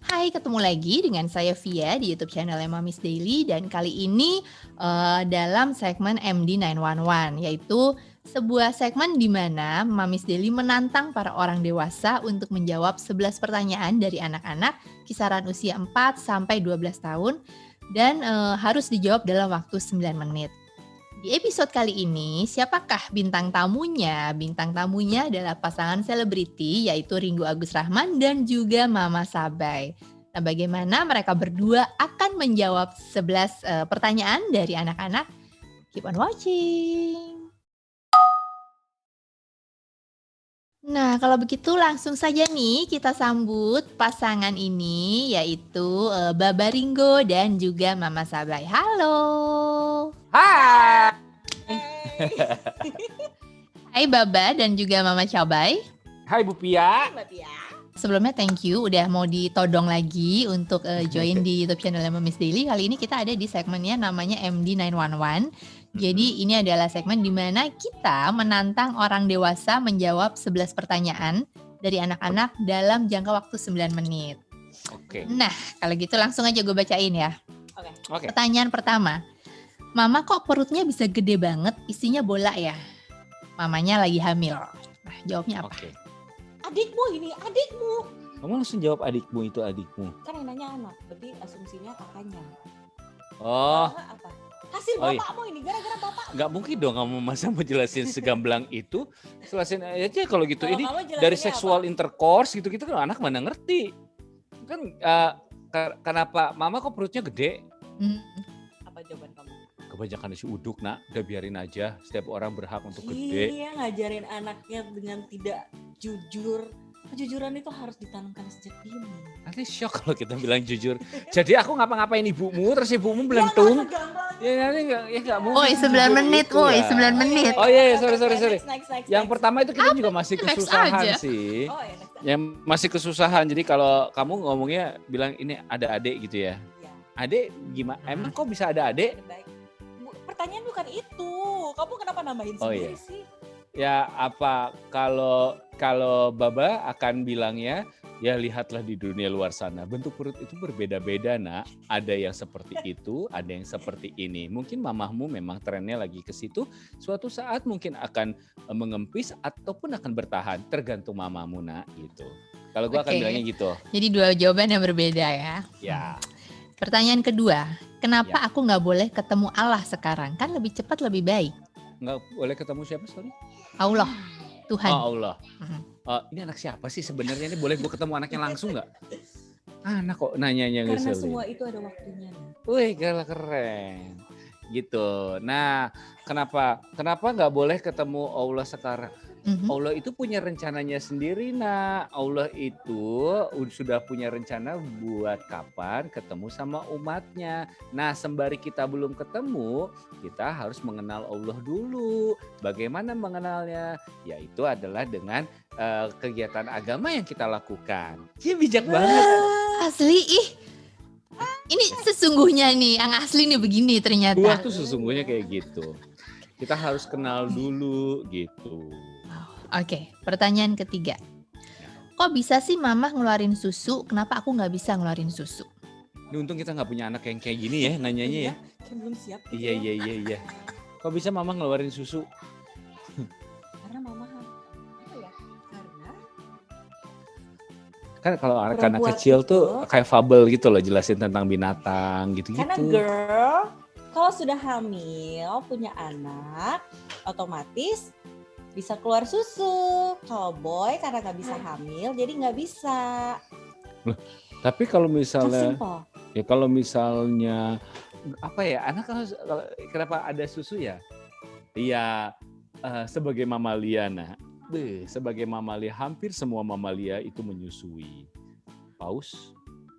Hai, ketemu lagi dengan saya Via di YouTube channel Mamis Daily dan kali ini dalam segmen MD 911 yaitu sebuah segmen di mana Mamis Daily menantang para orang dewasa untuk menjawab 11 pertanyaan dari anak-anak kisaran usia 4 sampai 12 tahun dan harus dijawab dalam waktu 9 menit. Di episode kali ini, siapakah bintang tamunya? Bintang tamunya adalah pasangan selebriti yaitu Ringgo Agus Rahman dan juga Mama Sabay. Nah, bagaimana mereka berdua akan menjawab 11 pertanyaan dari anak-anak? Keep on watching. Nah, kalau begitu langsung saja nih kita sambut pasangan ini yaitu Baba Ringgo dan juga Mama Sabay. Halo. Hai. Hai Baba dan juga Mama Sabay. Hai Bu Pia. Sebelumnya thank you udah mau ditodong lagi untuk join di YouTube channel Mamis Daily. Kali ini kita ada di segmennya namanya MD 911. Jadi ini adalah segmen di mana kita menantang orang dewasa menjawab 11 pertanyaan dari anak-anak dalam jangka waktu 9 menit. Oke. Nah, kalau gitu langsung aja gue bacain ya. Oke. Pertanyaan pertama. Mama kok perutnya bisa gede banget, isinya bola ya? Mamanya lagi hamil. Nah, jawabnya apa? Oke. Adikmu ini, adikmu. Kamu langsung jawab adikmu itu adikmu. Kan yang nanya anak, berarti asumsinya kakaknya. Oh, Kalau apa? Hasil Oh, iya. bapakmu ini, gara-gara bapak. nggak mungkin dong kamu masa mau jelasin segamblang itu. Jelasin aja kalau gitu. Kalau Ini kamu jelasinnya dari seksual intercourse gitu-gitu kan anak mana ngerti. Kan kenapa mama kok perutnya gede? Apa jawaban kamu? Kebanyakan si uduk nak, udah biarin aja. Setiap orang berhak untuk gede. Iya, ngajarin anaknya dengan tidak jujur. Kejujuran itu harus ditanamkan sejak dini. Nanti shock kalau kita bilang jujur. Jadi aku ngapa-ngapain ibumu, terus ibumu belentung. Ya nanti nggak mungkin. Woi, 9 jujur menit, gitu woi, lah. 9 menit. Oh iya, sorry. Next. Yang pertama itu kita juga masih Next kesusahan aja. sih. Oh iya, next. Yang masih kesusahan. Jadi kalau kamu ngomongnya bilang ini ada adik gitu ya. Iya. Adik gimana? Emang kok bisa ada adik? Baik. Pertanyaan bukan itu. Kamu kenapa nambahin Oh, sendiri iya. sih? Ya apa kalau Baba akan bilangnya ya lihatlah di dunia luar sana. Bentuk perut itu berbeda-beda nak. Ada yang seperti itu, ada yang seperti ini. Mungkin mamahmu memang trennya lagi ke situ. Suatu saat mungkin akan mengempis ataupun akan bertahan. Tergantung mamamu nak gitu. Kalau gue akan Oke. bilangnya gitu. Jadi dua jawaban yang berbeda ya. Ya. Pertanyaan kedua, kenapa aku nggak boleh ketemu Allah sekarang? Kan lebih cepat lebih baik. Nggak boleh ketemu siapa sorry? Allah, Tuhan. Oh Allah. Mhm. Ini anak siapa sih sebenarnya ini? Boleh gue ketemu anaknya langsung nggak? Anak kok nanyanya Karena ngeselin. semua itu ada waktunya. Wih, keren. Gitu. Nah, kenapa nggak boleh ketemu Allah sekarang? Mhm. Allah itu punya rencananya sendiri, nak. Allah itu sudah punya rencana buat kapan ketemu sama umatnya. Nah, sembari kita belum ketemu, kita harus mengenal Allah dulu. Bagaimana mengenalnya? Yaitu adalah dengan kegiatan agama yang kita lakukan. Dia bijak banget. Asli ih. Ini sesungguhnya nih, yang asli nih begini Gua ternyata. tuh sesungguhnya kayak gitu. Kita harus kenal dulu gitu. Oke, pertanyaan ketiga. Kok bisa sih mama ngeluarin susu, kenapa aku nggak bisa ngeluarin susu? Ini untung kita nggak punya anak yang kayak gini ya nanyanya ya. Kan belum siap. gitu Iya ya. iya. Kok bisa mama ngeluarin susu? Karena mama apa ya? Karena Kan kalau anak Perempuan kecil tuh itu- kayak fabel gitu loh, jelasin tentang binatang gitu-gitu. karena girl kalau sudah hamil punya anak otomatis bisa keluar susu. Kalau boy karena nggak bisa hamil jadi nggak bisa. Tapi kalau Kan misalnya simple. ya kalau misalnya apa ya anak kenapa ada susu ya? Iya sebagai mamalia nah. Sebagai mamalia hampir semua mamalia itu menyusui. Paus,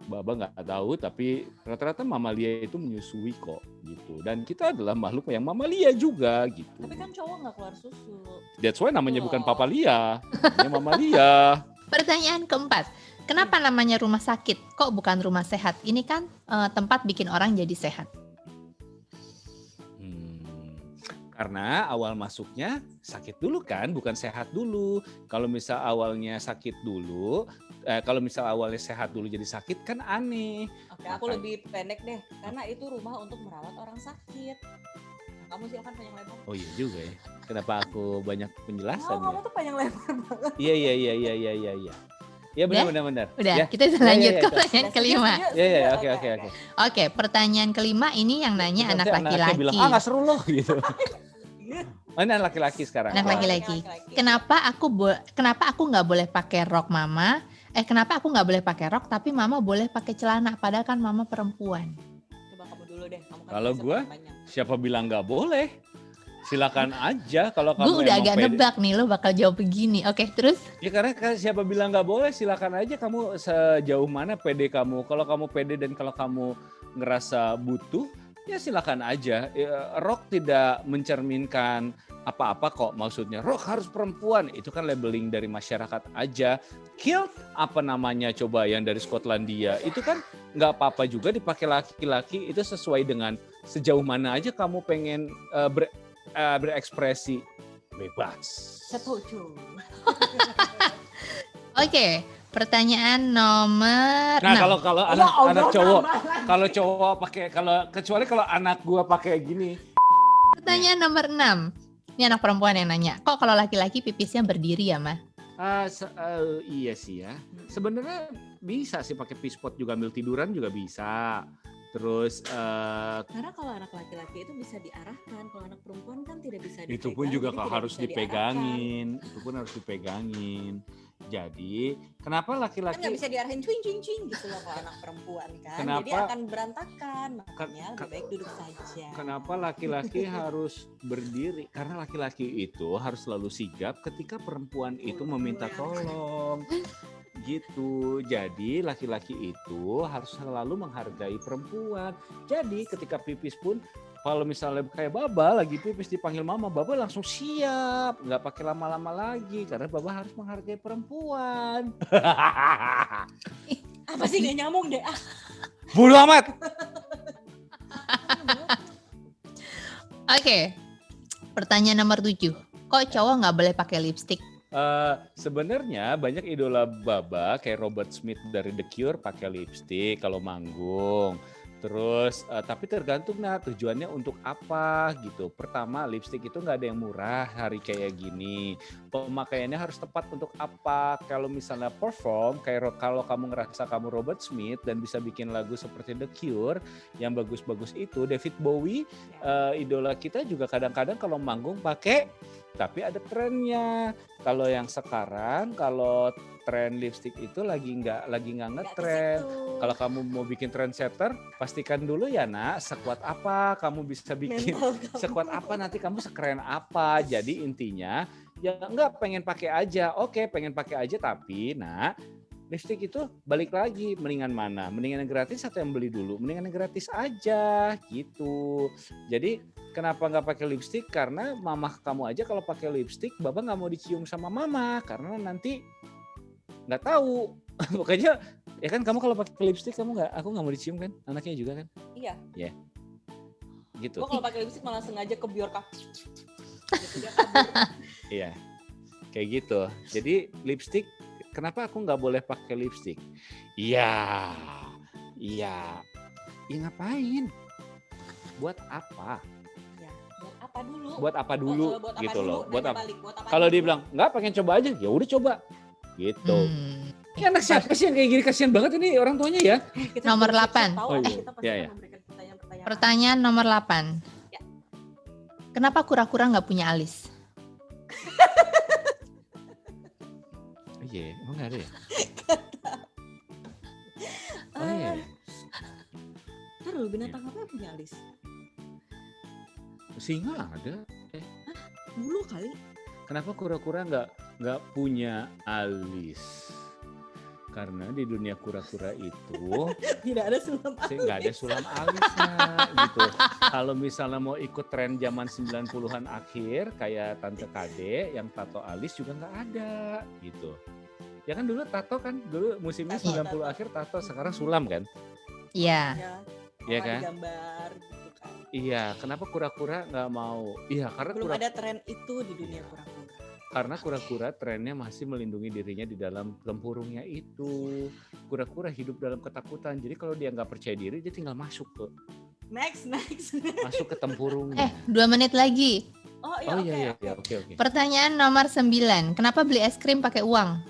Baba nggak tahu tapi rata-rata mamalia itu menyusui kok gitu. Dan kita adalah makhluk yang mamalia juga gitu. Tapi kan cowok nggak keluar susu. That's why namanya Oh. bukan papalia, namanya mamalia. Pertanyaan keempat, kenapa namanya rumah sakit? Kok bukan rumah sehat? Ini kan tempat bikin orang jadi sehat. Karena awal masuknya sakit dulu kan, bukan sehat dulu. Kalau misal awalnya sakit dulu, kalau misal awalnya sehat dulu jadi sakit kan aneh. Oke, aku lebih pendek deh, karena itu rumah untuk merawat orang sakit. Nah, kamu silakan panjang lebar. Oh iya juga ya. Kenapa aku banyak penjelasan Kamu ya? tuh panjang lebar banget. Iya. Ya Udah? benar. Udah, Ya. kita bisa lanjut Ya, ke itu. pertanyaan kelima. Iya, oke. Oke, pertanyaan kelima ini yang nanya anak Nanti anaknya bilang, laki-laki. nggak seru loh gitu. Oh, ini anak laki-laki sekarang. Anak Oh, laki-laki. Kenapa aku nggak boleh pakai rok mama? Kenapa aku nggak boleh pakai rok tapi mama boleh pakai celana padahal kan mama perempuan? Coba kamu dulu deh. Kamu kan Kalau bisa gua, panjang. siapa bilang nggak boleh? Silakan aja kalau kamu Gue udah emang agak pede. nebak nih lo bakal jawab begini. Oke, terus? Ya karena siapa bilang nggak boleh, silakan aja kamu sejauh mana pede kamu. Kalau kamu pede dan kalau kamu ngerasa butuh, ya silakan aja. Rok tidak mencerminkan apa-apa kok, maksudnya rok harus perempuan, itu kan labeling dari masyarakat aja. Kilt apa namanya coba yang dari Skotlandia, itu kan nggak apa-apa juga dipakai laki-laki, itu sesuai dengan sejauh mana aja kamu pengen berekspresi bebas. Setuju. Oke, pertanyaan nomor Nah 6. kalau anak cowok, kalau cowok pakai, kecuali kalau anak gua pakai gini. Pertanyaan nomor 6. Ini anak perempuan yang nanya. Kok kalau laki-laki pipisnya berdiri ya, Ma? Iya sih ya. Sebenarnya bisa sih pakai pispot juga, ambil tiduran juga bisa. Terus Karena kalau anak laki-laki itu bisa diarahkan, kalau anak perempuan kan tidak bisa dipegang. itu pun juga jadi tidak harus bisa diarahkan. dipegangin. Itu pun harus dipegangin. Jadi kenapa Kan laki-laki nggak bisa diarahin cuing gitu loh kalau anak perempuan kan. Jadi Kenapa- akan berantakan, makanya lebih baik duduk saja. Kenapa laki-laki harus berdiri? Karena laki-laki itu harus selalu sigap ketika perempuan itu meminta tolong. Gitu. Jadi laki-laki itu harus selalu menghargai perempuan. Jadi ketika pipis pun, kalau misalnya kayak Baba lagi pipis dipanggil mama, Baba langsung siap, nggak pakai lama-lama lagi karena Baba harus menghargai perempuan. Apa sih nggak nyambung deh? Bodoh amat. Oke. Pertanyaan nomor 7. Kok cowok nggak boleh pakai lipstick? Sebenarnya banyak idola Baba kayak Robert Smith dari The Cure pakai lipstick kalau manggung. Terus tapi tergantung tujuannya untuk apa gitu. Pertama, lipstick itu nggak ada yang murah hari kayak gini. Pemakaiannya harus tepat untuk apa. Kalau misalnya perform, kayak kalau kamu ngerasa kamu Robert Smith dan bisa bikin lagu seperti The Cure yang bagus-bagus itu, David Bowie, idola kita juga kadang-kadang kalau manggung pakai, tapi ada trennya. Kalau yang sekarang, kalau tren lipstick itu lagi nggak ngetren. Kalau kamu mau bikin trendsetter, pastikan dulu ya nak, sekuat apa kamu bisa bikin, sekuat apa nanti kamu sekeren apa. Jadi intinya ya enggak pengen pakai aja, oke pengen pakai aja tapi nak lipstick itu balik lagi, mendingan mana? Mendingan yang gratis atau yang beli dulu? Mendingan yang gratis aja gitu. Jadi kenapa nggak pakai lipstick? Karena mamah kamu aja kalau pakai lipstick, Baba nggak mau dicium sama mama karena nanti nggak tahu. Pokoknya ya kan kamu kalau pakai lipstick aku nggak mau dicium kan, anaknya juga kan? Iya. Ya, gitu. Gua kalau pakai lipstick malah sengaja ke biorka. Gitu, dia kabur. Iya, kayak gitu. Jadi lipstick, kenapa aku nggak boleh pakai lipstick? Iya, ngapain? Buat apa? Ya, buat apa dulu? Buat apa dulu? Buat apa Gitu dulu? loh. Buat Nanya apa? balik, buat apa Kalau dulu? dia bilang nggak pengen coba aja, ya udah coba. Gitu. Ini anak siapa sih yang kayak gini, kasihan banget ini orang tuanya ya. Kita Nomor siap-siap 8. tahu, Oh iya. kita pasti Iya, akan iya. memberikan pertanyaan-pertanyaan. Pertanyaan nomor 8. Ya. Kenapa kura-kura nggak punya alis? Iya, emang nggak ada ya? Oh iya. Ntar dulu, binatang apa yang punya alis? Singa ada. Bulu kali. Kenapa kura-kura nggak punya alis? Karena di dunia kura-kura itu Tidak ada sulam nggak ada sulam alisnya gitu. Kalau misalnya mau ikut tren zaman 90-an akhir kayak Tante Kade yang tato alis juga nggak ada gitu. Ya kan dulu tato kan, dulu musimnya Tato, 90 tato. akhir tato, sekarang sulam kan? Iya. Ya, Iya kalau kan? digambar gitu kan. Iya, kenapa kura-kura nggak mau? Iya, Belum ada tren itu di dunia kura-kura. karena kura-kura trennya masih melindungi dirinya di dalam tempurungnya itu. Kura-kura hidup dalam ketakutan. Jadi kalau dia nggak percaya diri, dia tinggal masuk Next. ke tempurungnya. 2 menit lagi. Oh Oh iya, iya, oke. Pertanyaan nomor 9. Kenapa beli es krim pakai uang?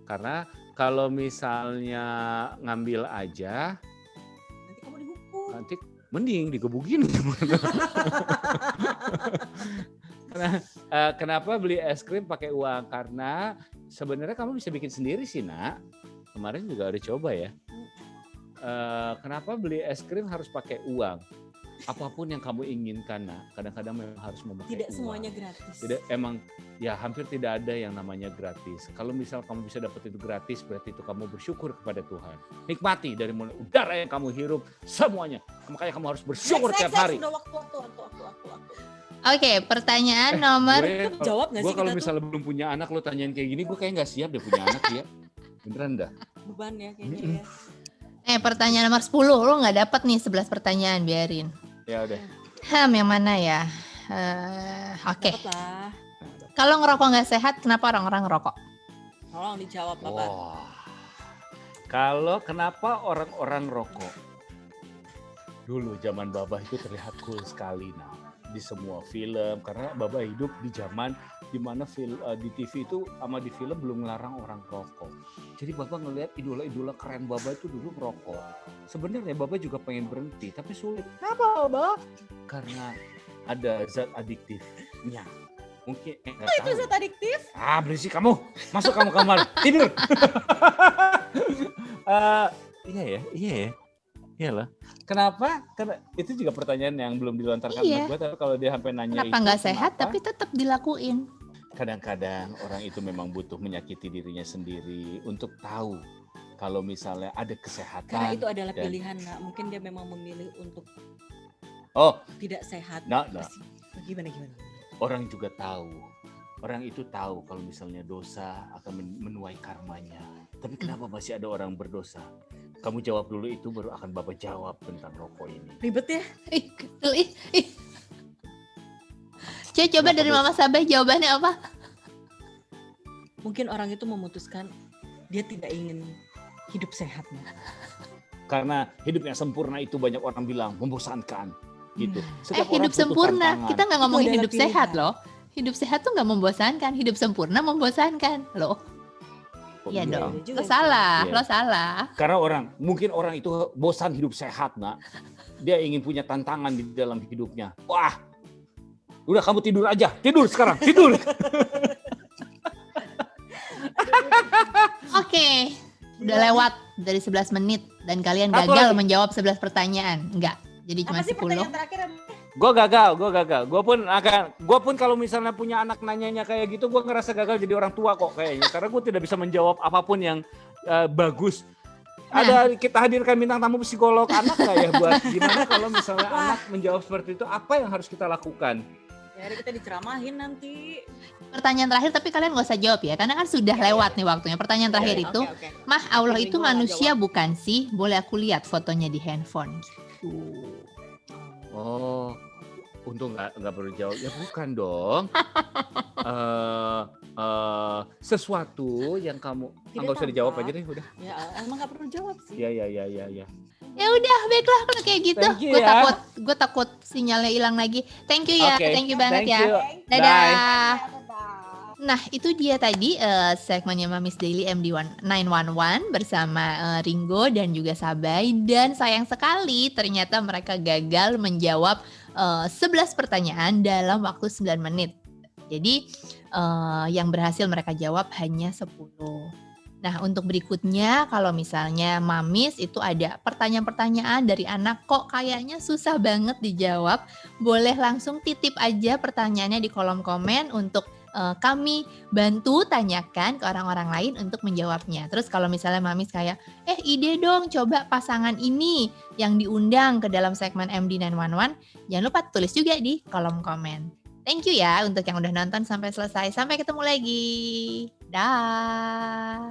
Karena kalau misalnya ngambil aja, Nanti kamu dihukum. nanti mending digebukin gimana? Kenapa beli es krim pakai uang? Karena sebenarnya kamu bisa bikin sendiri sih, Nak. Kemarin juga udah coba ya. Kenapa beli es krim harus pakai uang? Apapun yang kamu inginkan, Nak, kadang-kadang memang harus memakai Tidak uang. semuanya gratis. Tidak, emang ya hampir tidak ada yang namanya gratis. Kalau misal kamu bisa dapat itu gratis, berarti itu kamu bersyukur kepada Tuhan. Nikmati dari mulai udara yang kamu hirup, semuanya. Makanya kamu harus bersyukur tiap hari. Udah waktu. Oke, pertanyaan nomor Jawab nggak Gue sih kalau kita tuh? misalnya belum punya anak, lo tanyain kayak gini, gue kayak nggak siap deh punya anak ya. Beneran dah. Beban ya kayaknya ya. pertanyaan nomor 10. Lo nggak dapat nih 11 pertanyaan, biarin. Ya udah. Yang mana ya? Oke. Dapat lah. Kalau ngerokok nggak sehat, kenapa orang-orang ngerokok? Tolong dijawab, Bapak. Wah. Kalau kenapa orang-orang rokok? Dulu zaman Babah itu terlihat cool sekali, nah, di semua film, karena Babah hidup di zaman di mana di TV itu sama di film belum melarang orang rokok. Jadi Babah ngelihat idola-idola keren Babah itu dulu merokok. Sebenarnya Babah juga pengen berhenti, tapi sulit. Kenapa, Babah? Karena ada zat adiktifnya. Mungkin nggak Itu tahu. zat adiktif? Berisik kamu. Masuk kamu kamar. Tidur. Iya ya. Iyalah. Kenapa? Karena itu juga pertanyaan yang belum dilontarkan Iya. sama gue, tapi kalau dia sampai nanya Kenapa itu, nggak sehat kenapa? tapi tetap dilakuin? Kadang-kadang orang itu memang butuh menyakiti dirinya sendiri untuk tahu kalau misalnya ada kesehatan. Karena itu adalah dan- pilihan, Nak. Mungkin dia memang memilih untuk Oh, tidak sehat. nah. Gimana? Orang juga tahu. Orang itu tahu kalau misalnya dosa akan menuai karmanya. Tapi kenapa masih ada orang berdosa? Kamu jawab dulu itu, baru akan Bapak jawab tentang rokok ini. Ribet ya? Ih, kesel, ih. Coba Kenapa dari dosa? Mama Sabah jawabannya apa? Mungkin orang itu memutuskan dia tidak ingin hidup sehat, Nak. Karena hidup yang sempurna itu banyak orang bilang membosankan gitu. Setiap orang Hidup butuh sempurna. tantangan. Kita nggak ngomongin adalah hidup sehat pilihan. loh. Hidup sehat tuh nggak membosankan. Hidup sempurna membosankan loh. Kok Iya iya? dong. Iya juga Lo sih. salah, Iya. lo salah. Karena mungkin orang itu bosan hidup sehat, Nak. Dia ingin punya tantangan di dalam hidupnya. Wah, udah kamu tidur aja. Tidur sekarang, tidur. Oke. Udah lewat dari 11 menit dan kalian Satu gagal lagi. menjawab 11 pertanyaan. Enggak. Jadi cuma Apa sih 10. pertanyaan terakhir? Gue gagal. Gue pun kalau misalnya punya anak nanyanya kayak gitu, gue ngerasa gagal jadi orang tua kok kayaknya. Karena gue tidak bisa menjawab apapun yang bagus. Ada kita hadirkan bintang tamu psikolog anak nggak ya buat gimana kalau misalnya anak menjawab seperti itu, apa yang harus kita lakukan? Ya, kita diceramahin nanti. Pertanyaan terakhir tapi kalian gak usah jawab ya. Karena kan sudah lewat nih waktunya. Pertanyaan terakhir Oke, itu. Oke. Mah, Allah Oke, itu gua nggak manusia bukan sih? Boleh aku lihat fotonya di handphone. Gitu. Oh, untung nggak perlu jawab. Ya bukan dong. Sesuatu yang kamu Tidak nggak usah dijawab tampak. aja deh, udah. Ya, emang nggak perlu jawab sih. Ya. Ya udah, baiklah kalau kayak gitu. Thank you Gue ya. takut sinyalnya hilang lagi. Thank you ya, Oke, thank you banget thank ya. you. Dadah. Bye. Nah, itu dia tadi segmennya Mamis Daily MD911 bersama Ringo dan juga Sabai. Dan sayang sekali ternyata mereka gagal menjawab 11 pertanyaan dalam waktu 9 menit. Jadi yang berhasil mereka jawab hanya 10. Nah, untuk berikutnya kalau misalnya Mamis itu ada pertanyaan-pertanyaan dari anak kok kayaknya susah banget dijawab, boleh langsung titip aja pertanyaannya di kolom komen untuk kami bantu tanyakan ke orang-orang lain untuk menjawabnya. Terus kalau misalnya Mamis kayak, ide dong coba pasangan ini yang diundang ke dalam segmen MD911, jangan lupa tulis juga di kolom komen. Thank you ya untuk yang udah nonton sampai selesai. Sampai ketemu lagi. Dah.